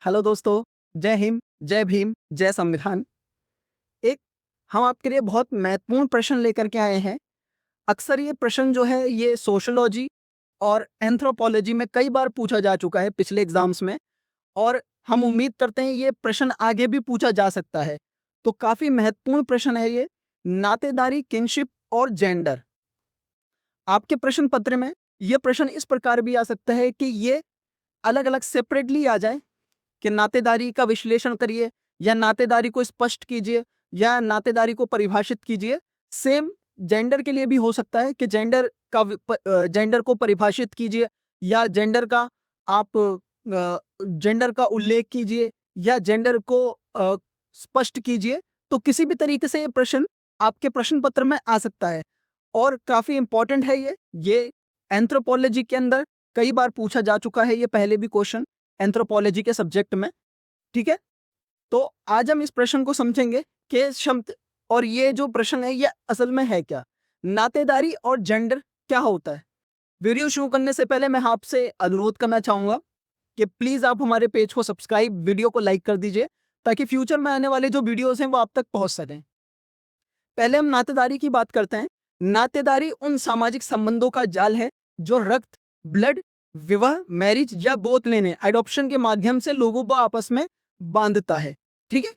Hello दोस्तों, जय हिंद, जय भीम, जय संविधान। एक हम आपके लिए बहुत महत्वपूर्ण प्रश्न लेकर के आए हैं। अक्सर ये प्रश्न जो है ये सोशियोलॉजी और एंथ्रोपोलॉजी में कई बार पूछा जा चुका है पिछले एग्जाम्स में, और हम उम्मीद करते हैं ये प्रश्न आगे भी पूछा जा सकता है। तो काफी महत्वपूर्ण प्रश्न है ये, नातेदारी, किनशिप और जेंडर। आपके प्रश्न पत्र में ये प्रश्न इस प्रकार भी आ सकता है कि ये अलग अलग सेपरेटली आ जाए कि नातेदारी का विश्लेषण करिए, या नातेदारी को स्पष्ट कीजिए, या नातेदारी को परिभाषित कीजिए। सेम जेंडर के लिए भी हो सकता है कि जेंडर को परिभाषित कीजिए, या जेंडर का उल्लेख कीजिए, या जेंडर को स्पष्ट कीजिए। तो किसी भी तरीके से ये प्रश्न आपके प्रश्न पत्र में आ सकता है, और काफी इंपॉर्टेंट है ये एंथ्रोपोलॉजी के अंदर कई बार पूछा जा चुका है ये पहले भी क्वेश्चन एंथ्रोपोलॉजी के सब्जेक्ट में। ठीक है, तो आज हम इस प्रश्न को समझेंगे कि शब्द और ये जो प्रश्न है ये असल में है क्या, नातेदारी और जेंडर क्या होता है। वीडियो शुरू करने से पहले मैं आपसे अनुरोध करना चाहूंगा कि प्लीज आप हमारे पेज को सब्सक्राइब, वीडियो को लाइक कर दीजिए, ताकि फ्यूचर में आने वाले जो वीडियोस हैं वो आप तक पहुंच सकें। पहले हम नातेदारी की बात करते हैं। नातेदारी उन सामाजिक संबंधों का जाल है जो रक्त, ब्लड, विवाह, मैरिज या गोद लेने, एडॉप्शन के माध्यम से लोगों को आपस में बांधता है। ठीक है,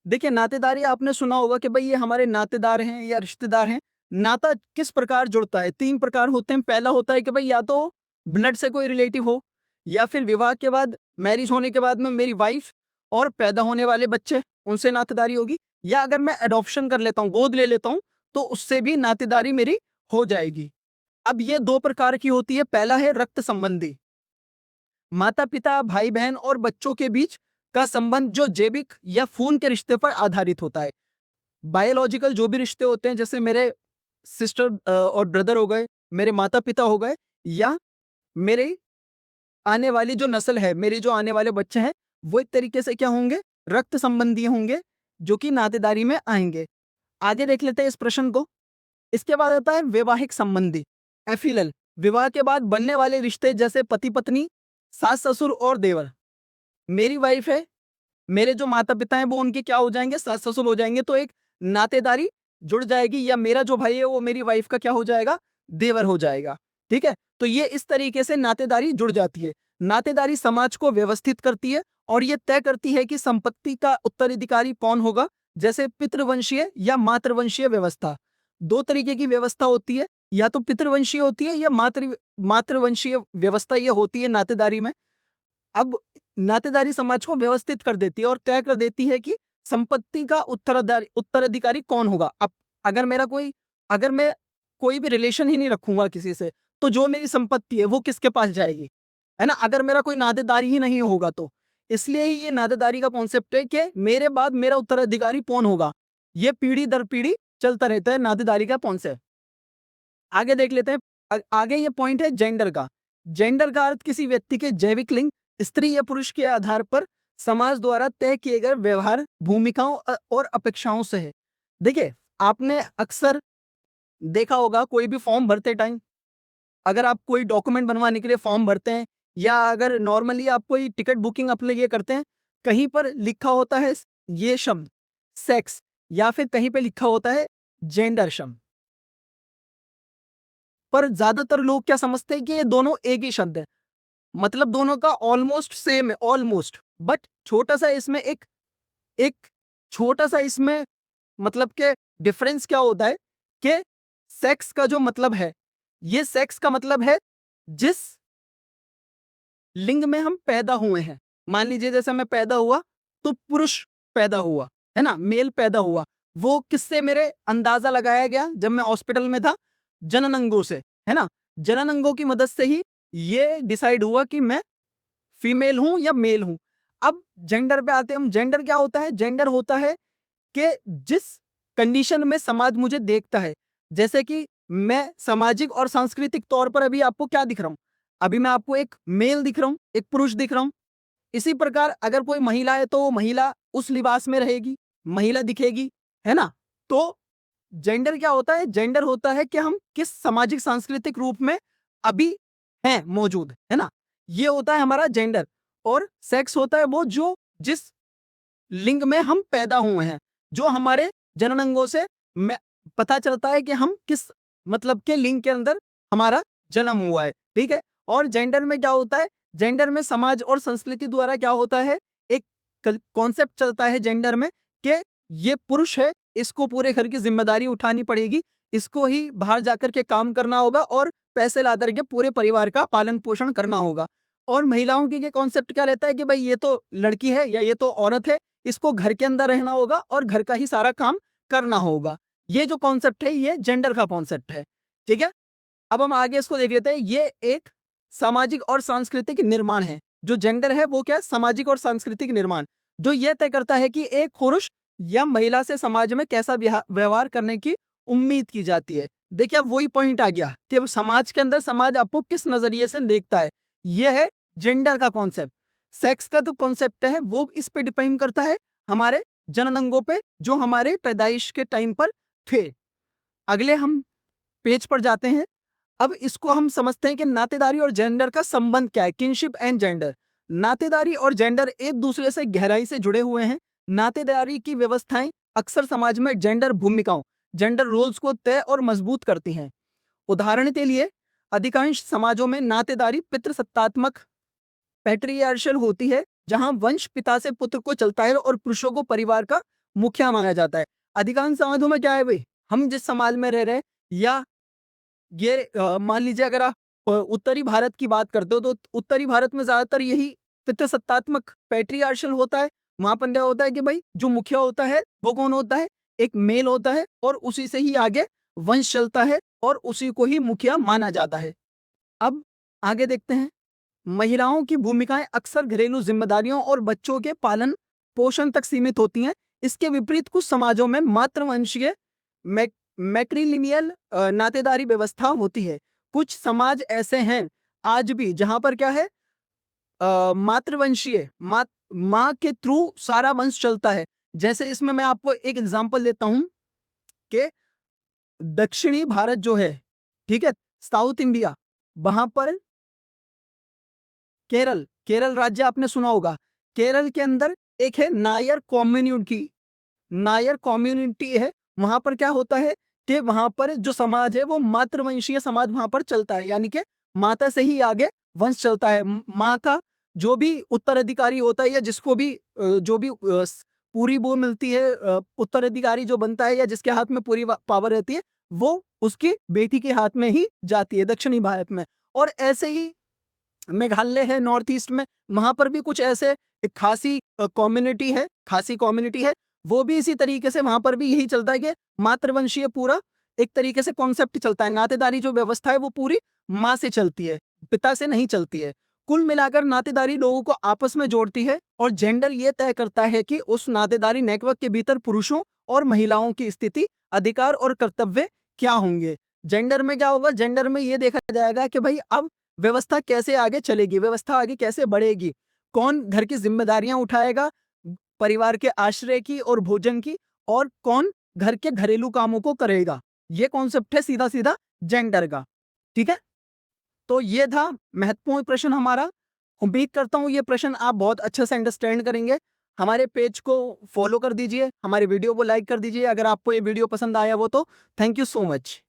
देखिए नातेदारी आपने सुना होगा कि भाई ये हमारे नातेदार हैं या रिश्तेदार हैं। नाता किस प्रकार जुड़ता है? 3 प्रकार होते हैं। पहला होता है कि भाई या तो ब्लड से कोई रिलेटिव हो, या फिर विवाह के बाद, मैरिज होने के बाद में मेरी वाइफ और पैदा होने वाले बच्चे, उनसे नातेदारी होगी, या अगर मैं अडॉप्शन कर लेता हूँ, गोद ले लेता हूँ, तो उससे भी नातेदारी मेरी हो जाएगी। अब ये 2 प्रकार की होती है। पहला है रक्त संबंधी, माता पिता, भाई बहन और बच्चों के बीच का संबंध जो जैविक या खून के रिश्ते पर आधारित होता है। बायोलॉजिकल जो भी रिश्ते होते हैं, जैसे मेरे सिस्टर और ब्रदर हो गए, मेरे माता पिता हो गए, या मेरे आने वाली जो नस्ल है, मेरे जो आने वाले बच्चे हैं, वो एक तरीके से क्या होंगे, रक्त संबंधी होंगे, जो कि नातेदारी में आएंगे। आगे देख लेते हैं इस प्रश्न को। इसके बाद आता है वैवाहिक संबंधी, एफिलल, विवाह के बाद बनने वाले रिश्ते, जैसे पति पत्नी, सास ससुर और देवर। मेरी वाइफ है, मेरे जो माता पिता हैं वो उनके क्या हो जाएंगे, सास ससुर हो जाएंगे, तो एक नातेदारी जुड़ जाएगी। या मेरा जो भाई है वो मेरी वाइफ का क्या हो जाएगा, देवर हो जाएगा। ठीक है, तो ये इस तरीके से नातेदारी जुड़ जाती है। नातेदारी समाज को व्यवस्थित करती है, और ये तय करती है कि संपत्ति का उत्तराधिकारी कौन होगा, जैसे पितृवंशीय या मातृवंशीय व्यवस्था। 2 तरीके की व्यवस्था होती है, या तो पितृवंशीय होती है या मातृवंशीय व्यवस्था ये होती है नातेदारी में। अब नातेदारी समाज को व्यवस्थित कर देती है और तय कर देती है कि संपत्ति का उत्तराधिकारी कौन होगा। अब अगर मैं कोई भी रिलेशन ही नहीं रखूंगा किसी से, तो जो मेरी संपत्ति है वो किसके पास जाएगी, है ना, अगर मेरा कोई नातेदारी ही नहीं होगा तो। इसलिए ही ये नातेदारी का कॉन्सेप्ट है कि मेरे बाद मेरा उत्तराधिकारी कौन होगा। ये पीढ़ी दर पीढ़ी चलता रहता है नातेदारी का कॉन्सेप्ट। आगे देख लेते हैं। आगे ये पॉइंट है जेंडर का। जेंडर का अर्थ किसी व्यक्ति के जैविक लिंग, स्त्री या पुरुष के आधार पर समाज द्वारा तय किए गए व्यवहार, भूमिकाओं और अपेक्षाओं से है। देखिए, आपने अक्सर देखा होगा कोई भी फॉर्म भरते टाइम, अगर आप कोई डॉक्यूमेंट बनवाने के लिए फॉर्म भरते हैं, या अगर नॉर्मली आप कोई टिकट बुकिंग अपने लिए करते हैं, कहीं पर लिखा होता है ये शब्द सेक्स, या फिर कहीं पे लिखा होता है जेंडर शब्द। पर ज्यादातर लोग क्या समझते हैं कि ये दोनों एक ही शब्द है, मतलब दोनों का ऑलमोस्ट सेम है, ऑलमोस्ट। बट छोटा सा इसमें एक एक छोटा सा इसमें मतलब के डिफरेंस क्या होता है कि सेक्स का जो मतलब है, ये सेक्स का मतलब है जिस लिंग में हम पैदा हुए हैं। मान लीजिए जैसे मैं पैदा हुआ तो पुरुष पैदा हुआ, है ना, मेल पैदा हुआ। वो किससे मेरे अंदाजा लगाया गया, जब मैं हॉस्पिटल में था, जनन अंगों से, है ना। जनन अंगों की मदद से ही ये डिसाइड हुआ कि मैं फीमेल हूं या मेल हूं। अब जेंडर पे आते हैं हम। जेंडर क्या होता है? जेंडर होता है कि जिस कंडीशन में समाज मुझे देखता है, जैसे कि मैं सामाजिक और सांस्कृतिक तौर पर अभी आपको क्या दिख रहा हूं, अभी मैं आपको एक मेल दिख रहा हूं, एक पुरुष दिख रहा हूं। इसी प्रकार अगर कोई महिला है तो वो महिला उस लिबास में रहेगी, महिला दिखेगी, है ना। तो जेंडर क्या होता है? जेंडर होता है कि हम किस सामाजिक सांस्कृतिक रूप में अभी हैं मौजूद, है ना। ये होता है हमारा जेंडर। और सेक्स होता है वो जो जिस लिंग में हम पैदा हुए हैं, जो हमारे जननांगों से पता चलता है कि हम किस मतलब के लिंग के अंदर हमारा जन्म हुआ है, ठीक है। और जेंडर में क्या होता है, जेंडर में समाज और संस्कृति द्वारा क्या होता है, एक कॉन्सेप्ट चलता है जेंडर में कि ये पुरुष है, इसको पूरे घर की जिम्मेदारी उठानी पड़ेगी, इसको ही बाहर जाकर के काम करना होगा और पैसे ला करके पूरे परिवार का पालन पोषण करना होगा। और महिलाओं की ये कॉन्सेप्ट क्या रहता है कि भाई ये तो लड़की है या ये तो औरत है, इसको घर के अंदर रहना होगा और घर का ही सारा काम करना होगा। ये जो कॉन्सेप्ट है ये जेंडर का कॉन्सेप्ट है, ठीक है। अब हम आगे इसको देख लेते हैं। ये एक सामाजिक और सांस्कृतिक निर्माण है। जो जेंडर है वो क्या है, सामाजिक और सांस्कृतिक निर्माण, जो यह तय करता है कि एक पुरुष या महिला से समाज में कैसा व्यवहार करने की उम्मीद की जाती है। देखिए अब वही पॉइंट आ गया कि समाज के अंदर समाज आपको किस नजरिए से देखता है। यह है जेंडर का कॉन्सेप्ट। सेक्स का जो कॉन्सेप्ट है वो इस पे डिपेंड करता है हमारे जननांगों पे जो हमारे पैदाइश के टाइम पर थे। अगले हम पेज पर जाते हैं। अब इसको हम समझते हैं कि नातेदारी और जेंडर का संबंध क्या है। Kinship and gender. नातेदारी और जेंडर एक दूसरे से गहराई से जुड़े हुए हैं। नातेदारी की व्यवस्थाएं अक्सर समाज में जेंडर भूमिकाओं, जेंडर रोल्स को तय और मजबूत करती हैं। उदाहरण के लिए अधिकांश समाजों में नातेदारी पितृसत्तात्मक पैट्रियार्शियल होती है, जहां वंश पिता से पुत्र को चलता है और पुरुषों को परिवार का मुखिया माना जाता है। अधिकांश समाजों में क्या है भाई, हम जिस समाज में रह रहे हैं या ये मान लीजिए अगर आप उत्तरी भारत की बात करते हो तो उत्तरी भारत में ज्यादातर यही पितृसत्तात्मक पैट्रियार्शियल होता है। वहां पर क्या होता है कि भाई जो मुखिया होता है वो कौन होता है, एक मेल होता है और उसी से ही आगे वंश चलता है और उसी को ही मुखिया माना जाता है। अब आगे देखते हैं। महिलाओं की भूमिकाएं अक्सर घरेलू जिम्मेदारियों और बच्चों के पालन पोषण तक सीमित होती हैं। इसके विपरीत कुछ समाजों में मातृवंशीय मैट्रिलिनियल नातेदारी व्यवस्था होती है। कुछ समाज ऐसे हैं आज भी जहां पर क्या है, मातृवंशीय माँ के थ्रू सारा वंश चलता है। जैसे इसमें मैं आपको एक एग्जांपल देता हूं कि दक्षिणी भारत जो है, ठीक है, साउथ इंडिया, वहां पर केरल, केरल राज्य आपने सुना होगा। केरल के अंदर एक है नायर कम्युनिटी, नायर कम्युनिटी है। वहां पर क्या होता है कि वहां पर जो समाज है वो मातृवंशीय समाज वहां पर चलता है, यानी कि माता से ही आगे वंश चलता है। माँ का जो भी उत्तराधिकारी होता है या जिसको भी जो भी पूरी वो मिलती है, उत्तराधिकारी जो बनता है या जिसके हाथ में पूरी पावर रहती है वो उसकी बेटी के हाथ में ही जाती है दक्षिणी भारत में। और ऐसे ही मेघालय है नॉर्थ ईस्ट में, वहां पर भी कुछ ऐसे एक खासी कम्युनिटी है, खासी कम्युनिटी है, वो भी इसी तरीके से वहां पर भी यही चलता है कि मातृवंशीय पूरा एक तरीके से कॉन्सेप्ट चलता है। नातेदारी जो व्यवस्था है वो पूरी माँ से चलती है, पिता से नहीं चलती है। कुल मिलाकर नातेदारी लोगों को आपस में जोड़ती है और जेंडर ये तय करता है कि उस नातेदारी नेटवर्क के भीतर पुरुषों और महिलाओं की स्थिति, अधिकार और कर्तव्य क्या होंगे। जेंडर में क्या होगा, जेंडर में ये देखा जाएगा कि भाई अब व्यवस्था कैसे आगे चलेगी, व्यवस्था आगे कैसे बढ़ेगी, कौन घर की जिम्मेदारियां उठाएगा परिवार के आश्रय की और भोजन की, और कौन घर के घरेलू कामों को करेगा। ये कॉन्सेप्ट है सीधा सीधा जेंडर का, ठीक है। तो ये था महत्वपूर्ण प्रश्न हमारा। उम्मीद करता हूं ये प्रश्न आप बहुत अच्छे से अंडरस्टैंड करेंगे। हमारे पेज को फॉलो कर दीजिए, हमारे वीडियो को लाइक कर दीजिए अगर आपको ये वीडियो पसंद आया वो तो। Thank you so much.